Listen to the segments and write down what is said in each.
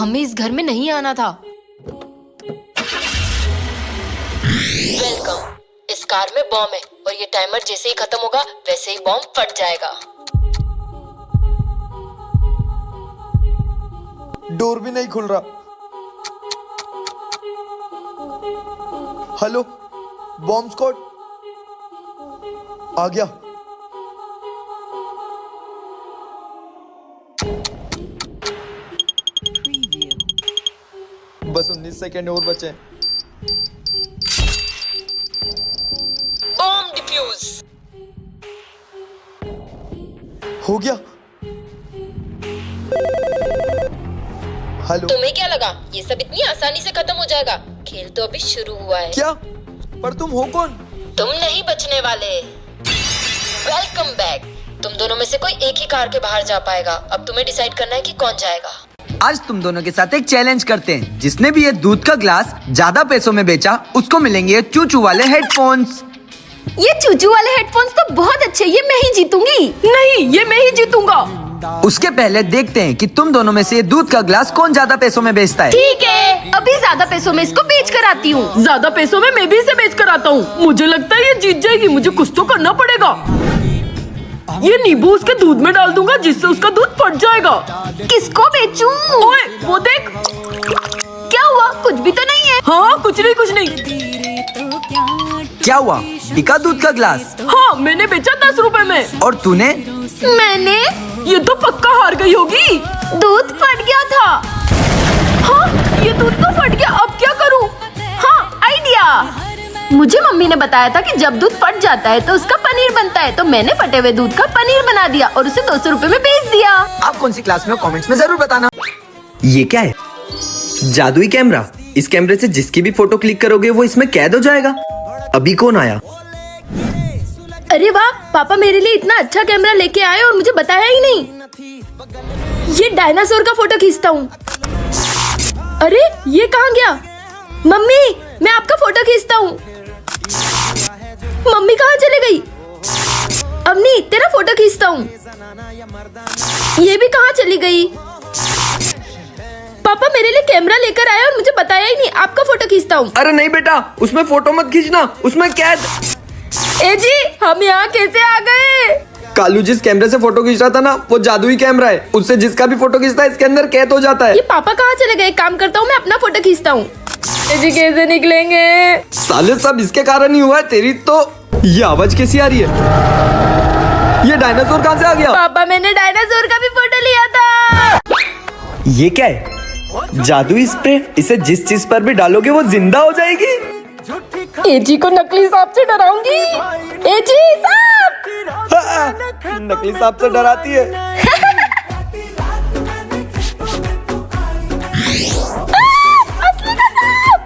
हमें इस घर में नहीं आना था। वेलकम। इस कार में बॉम्ब है और ये टाइमर जैसे ही खत्म होगा वैसे ही बॉम्ब फट जाएगा। डोर भी नहीं खुल रहा। हेलो, बॉम्ब स्क्वाड आ गया। बस 19 सेकेंड और बचे। बॉम्ब डिफ्यूज हो गया। हेलो, तुम्हें क्या लगा ये सब इतनी आसानी से खत्म हो जाएगा? खेल तो अभी शुरू हुआ है। क्या? पर तुम हो कौन? तुम नहीं बचने वाले। Welcome back. तुम दोनों में से कोई एक ही कार के बाहर जा पाएगा। अब तुम्हें डिसाइड करना है कि कौन जाएगा। आज तुम दोनों के साथ एक चैलेंज करते हैं। जिसने भी ये दूध का ग्लास ज्यादा पैसों में बेचा उसको मिलेंगे ये चूचू वाले हेडफोन्स। ये चूचू वाले हेडफोन्स तो बहुत अच्छे, ये मैं ही जीतूंगी। नहीं, ये मैं ही जीतूंगा। उसके पहले देखते हैं कि तुम दोनों में से ये दूध का ग्लास कौन ज्यादा पैसों में बेचता है। ठीक है, अभी ज्यादा पैसों में इसको बेच कर आती हूँ। ज्यादा पैसों में मैं भी इसे बेच कर आता हूँ। मुझे लगता है ये जीत जाएगी। मुझे कुछ तो करना पड़ेगा। ये नींबू उसके दूध में डाल दूंगा जिससे उसका दूध फट जाएगा। किसको बेचूं? ओए, वो देख। क्या हुआ? कुछ भी तो नहीं है। हाँ, कुछ नहीं। क्या हुआ? बिका दूध का ग्लास? हाँ, मैंने बेचा 10 रुपए में। और तूने? मैंने? ये तो पक्का हार गई होगी। दूध फट गया था। हाँ, ये दूध तो फट गया। अब क्या करूँ? हाँ, आइडिया। मुझे मम्मी ने बताया था कि जब दूध फट जाता है तो उसका पनीर बनता है, तो मैंने फटे हुए दूध का पनीर बना दिया और उसे 200 रुपए में बेच दिया। आप कौन सी क्लास में हो कमेंट्स में जरूर बताना। ये क्या है? जादुई कैमरा। इस कैमरे से जिसकी भी फोटो क्लिक करोगे वो इसमें कैद हो जाएगा। अभी कौन आया? अरे वाह, पापा मेरे लिए इतना अच्छा कैमरा लेके आए और मुझे बताया ही नहीं। ये डायनासोर का फोटो खींचता हूँ। अरे ये कहाँ गया? मम्मी, मैं आपका फोटो खींचता हूँ। मम्मी कहाँ चली गई? अवनी, तेरा फोटो खींचता हूँ। ये भी कहाँ चली गई? पापा मेरे लिए कैमरा लेकर आए और मुझे बताया ही नहीं। आपका फोटो खींचता हूँ। अरे नहीं बेटा, उसमें फोटो मत खींचना, उसमें कैद। ए जी, हम यहाँ कैसे आ गए? कालू जिस कैमरे से फोटो खींच रहा था ना, वो जादुई कैमरा है। उससे जिसका भी फोटो खींचता है इसके अंदर कैद हो जाता है। ये पापा कहाँ चले गए? काम करता हूँ, मैं अपना फोटो खींचता हूँ। जी कैसे निकलेंगे? साले सब इसके कारण ही हुआ है। तेरी तो ये आवाज कैसी आ रही है? ये डायनासोर कहाँ से आ गया? पापा मैंने डायनासोर का भी फोटो लिया था। ये क्या है? जादुई स्प्रे। इसे जिस चीज पर भी डालोगे वो जिंदा हो जाएगी। एजी को नकली सांप से डराऊंगी। एजी सांप। नकली सांप से डराती है। असली का सांप।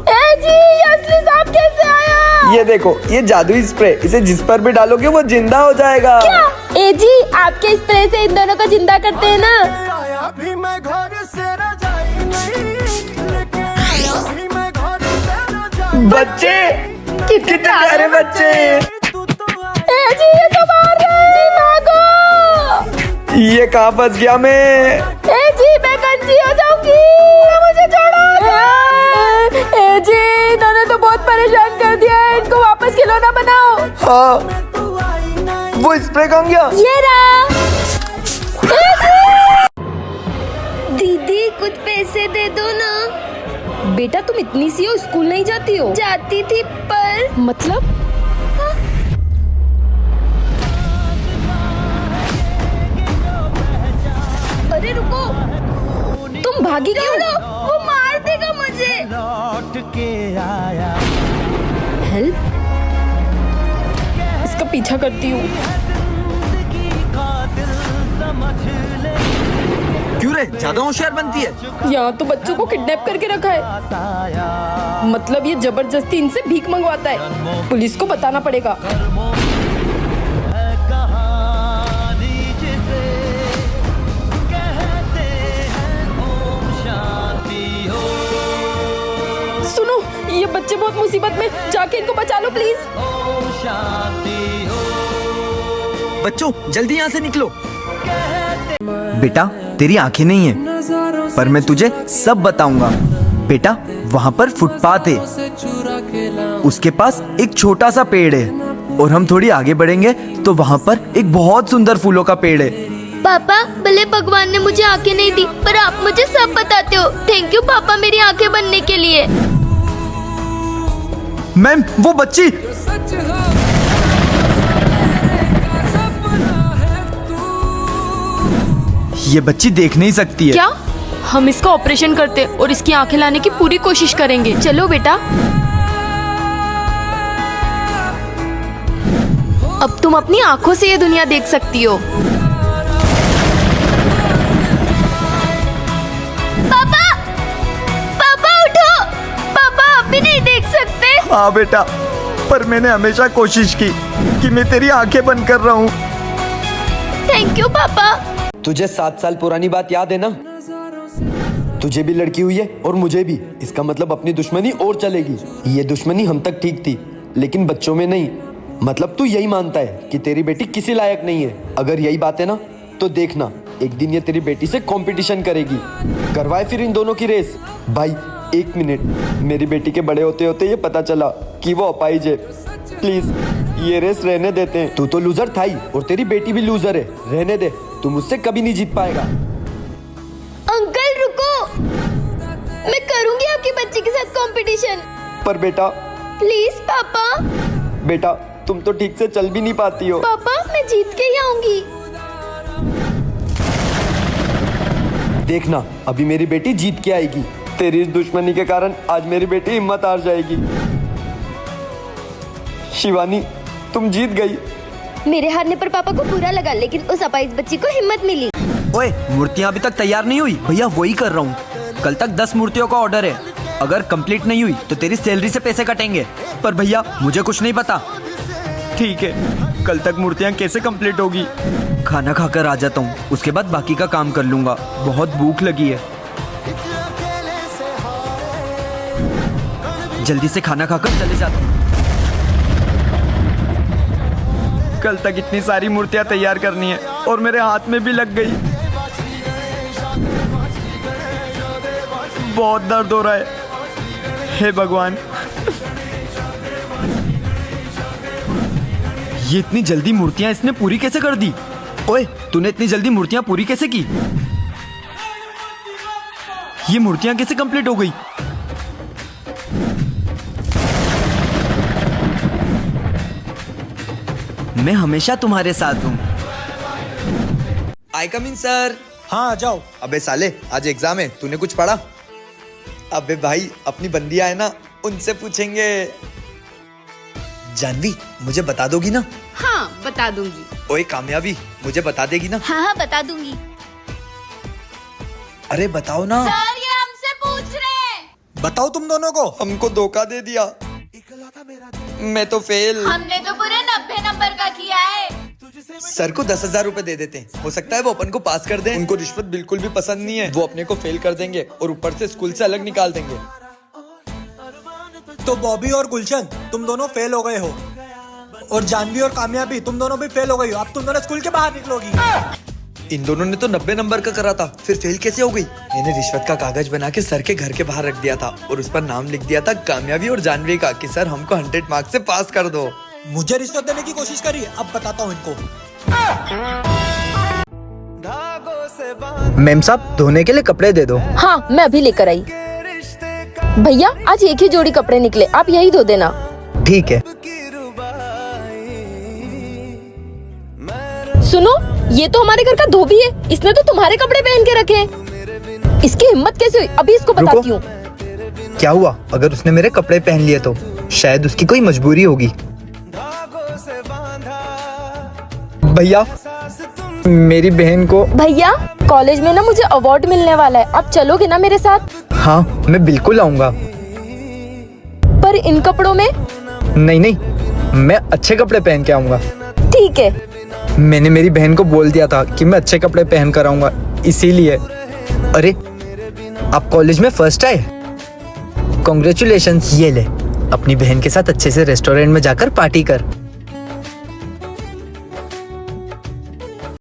एजी, असली सांप कैसे आया? ये देखो, ये जादुई स्प्रे। इसे जिस पर भी डालोगे वो जिंदा हो जाएगा। क्या? एजी, आपके स्प्रे से इन दोनों को जिंदा करते हैं ना? बच्चे, कितने प्यारे बच्चे। एजी, ये तो मार रहे हैं। भागो। ये कहाँ फंस गया मैं? एजी, मैं गंजी हो जाऊंगी। मुझे छोड़ो। एजी, इन्होंने तो बहुत परेशान कर दिया है। इनको वापस खिलौना बनाओ। हाँ, वो स्प्रे कहाँ गया? ये रहा। दीदी कुछ पैसे दे दो ना। बेटा तुम इतनी सी हो, स्कूल नहीं जाती हो? जाती थी पर। मतलब? हाँ? अरे रुको, तुम भागी क्यों? वो मार देगा मुझे। हेल्प। इसका पीछा करती हूँ। क्यों रे, ज्यादा होशियार बनती है? यहाँ तो बच्चों को किडनैप करके रखा है। मतलब ये जबरदस्ती इनसे भीख मंगवाता है। पुलिस को बताना पड़ेगा। सुनो, ये बच्चे बहुत मुसीबत में, जाके इनको बचा लो प्लीज। बच्चों जल्दी यहाँ से निकलो। बेटा तेरी आंखें नहीं है, पर मैं तुझे सब बताऊंगा। बेटा वहाँ पर फुटपाथ है, उसके पास एक छोटा सा पेड़ है, और हम थोड़ी आगे बढ़ेंगे तो वहाँ पर एक बहुत सुंदर फूलों का पेड़ है। पापा भले भगवान ने मुझे आंखें नहीं दी, पर आप मुझे सब बताते हो। थैंक यू पापा मेरी आंखें बनने के लिए। मैम वो बच्ची, ये बच्ची देख नहीं सकती है। क्या? हम इसका ऑपरेशन करते और इसकी आंखें लाने की पूरी कोशिश करेंगे। चलो बेटा, अब तुम अपनी आंखों से ये दुनिया देख सकती हो। पापा, पापा उठो। पापा आप भी नहीं देख सकते। हाँ बेटा, पर मैंने हमेशा कोशिश की कि मैं तेरी आंखें बंद कर रहा हूँ। थैंक यू पापा। तुझे 7 साल पुरानी बात याद है ना? तुझे भी लड़की हुई है और मुझे भी। इसका मतलब अपनी दुश्मनी और चलेगी। ये दुश्मनी हम तक ठीक थी, लेकिन बच्चों में नहीं। मतलब तू यही मानता है कि तेरी बेटी किसी लायक नहीं है। अगर यही बात है ना, तो देखना एक दिन ये तेरी बेटी से कंपटीशन करेगी। करवाए फिर इन दोनों की रेस। भाई 1 मिनट, मेरी बेटी के बड़े होते होते ये पता चला कि वो अपाहिज है। प्लीज ये रेस रहने देते हैं। तू तो लूजर था ही, और तेरी बेटी भी लूजर है। रहने दे, तू मुझसे कभी नहीं जीत पाएगा। अंकल रुको, मैं करूंगी आपकी बच्ची के साथ कंपटीशन। पर बेटा, प्लीज पापा। बेटा तुम तो ठीक से चल भी नहीं पाती हो। पापा मैं जीत के ही आऊंगी। देखना अभी मेरी बेटी जीत के आएगी। तेरी इस दुश्मनी के कारण आज मेरी बेटी हिम्मत हार जाएगी। शिवानी तुम जीत गई। मेरे हारने पर पापा को बुरा लगा, लेकिन उस अपाहिज बच्ची को हिम्मत मिली। ओए मूर्तियां अभी तक तैयार नहीं हुई। भैया वही कर रहा हूँ। कल तक 10 मूर्तियों का ऑर्डर है। अगर कंप्लीट नहीं हुई तो तेरी सैलरी से पैसे कटेंगे। पर भैया मुझे कुछ नहीं पता। ठीक है, कल तक मूर्तियां कैसे कंप्लीट होगी? खाना खाकर आ जाता हूँ, उसके बाद बाकी का काम कर लूंगा। बहुत भूख लगी है। जल्दी से खाना खाकर चले जाता हूँ। कल तक इतनी सारी मूर्तियां तैयार करनी है और मेरे हाथ में भी लग गई। बहुत दर्द हो रहा है। हे भगवान, ये इतनी जल्दी मूर्तियां इसने पूरी कैसे कर दी? ओए तूने इतनी जल्दी मूर्तियां पूरी कैसे की? ये मूर्तियां कैसे कंप्लीट हो गई? मैं हमेशा तुम्हारे साथ हूँ। आई कम इन सर। हाँ आ जाओ। अबे साले आज एग्जाम है, तूने कुछ पढ़ा? अबे भाई अपनी बंदियां है ना, उनसे पूछेंगे। जानवी मुझे बता दोगी ना? हाँ बता दूंगी। ओए कामयाबी मुझे बता देगी ना? हाँ हाँ बता दूंगी। अरे बताओ ना। सर ये हमसे पूछ रहे हैं। बताओ तुम दोनों को। हमको धोखा दे दिया। मैं तो फेल। हमने तो पूरे 90 नंबर का किया है। सर को 10,000 रुपए दे देते हैं, हो सकता है वो अपन को पास कर दें। उनको रिश्वत बिल्कुल भी पसंद नहीं है। वो अपने को फेल कर देंगे और ऊपर से स्कूल से अलग निकाल देंगे। तो बॉबी और गुलशन तुम दोनों फेल हो गए हो, और जानवी और कामयाबी तुम दोनों भी फेल हो गई हो। अब तुम दोनों स्कूल के बाहर निकलोगी। इन दोनों ने तो 90 नंबर का करा था, फिर फेल कैसे हो गई? मैंने रिश्वत का कागज बना के सर के घर के बाहर रख दिया था और उस पर नाम लिख दिया था कामयाबी और जानवी का कि सर हमको 100 मार्क्स से पास कर दो। मुझे रिश्वत देने की कोशिश करी, अब बताता हूँ इनको। मैम साहब धोने के लिए कपड़े दे दो। हाँ मैं अभी लेकर आई। भैया आज एक ही जोड़ी कपड़े निकले, आप यही धो देना। ठीक है। सुनो, ये तो हमारे घर का धोबी है। इसने तो तुम्हारे कपड़े पहन के रखे हैं। इसकी हिम्मत कैसे हुई? अभी इसको बताती हूँ। क्या हुआ अगर उसने मेरे कपड़े पहन लिए तो? शायद उसकी कोई मजबूरी होगी। भैया मेरी बहन को। भैया कॉलेज में ना मुझे अवार्ड मिलने वाला है, आप चलोगे ना मेरे साथ? हाँ मैं बिल्कुल आऊंगा। पर इन कपड़ों में? नहीं नहीं, मैं अच्छे कपड़े पहन के आऊंगा। ठीक है। मैंने मेरी बहन को बोल दिया था कि मैं अच्छे कपड़े पहन कर आऊंगा, इसीलिए। अरे आप कॉलेज में फर्स्ट आए? कॉन्ग्रेचुलेशंस। ये ले अपनी बहन के साथ अच्छे से रेस्टोरेंट में जाकर पार्टी कर।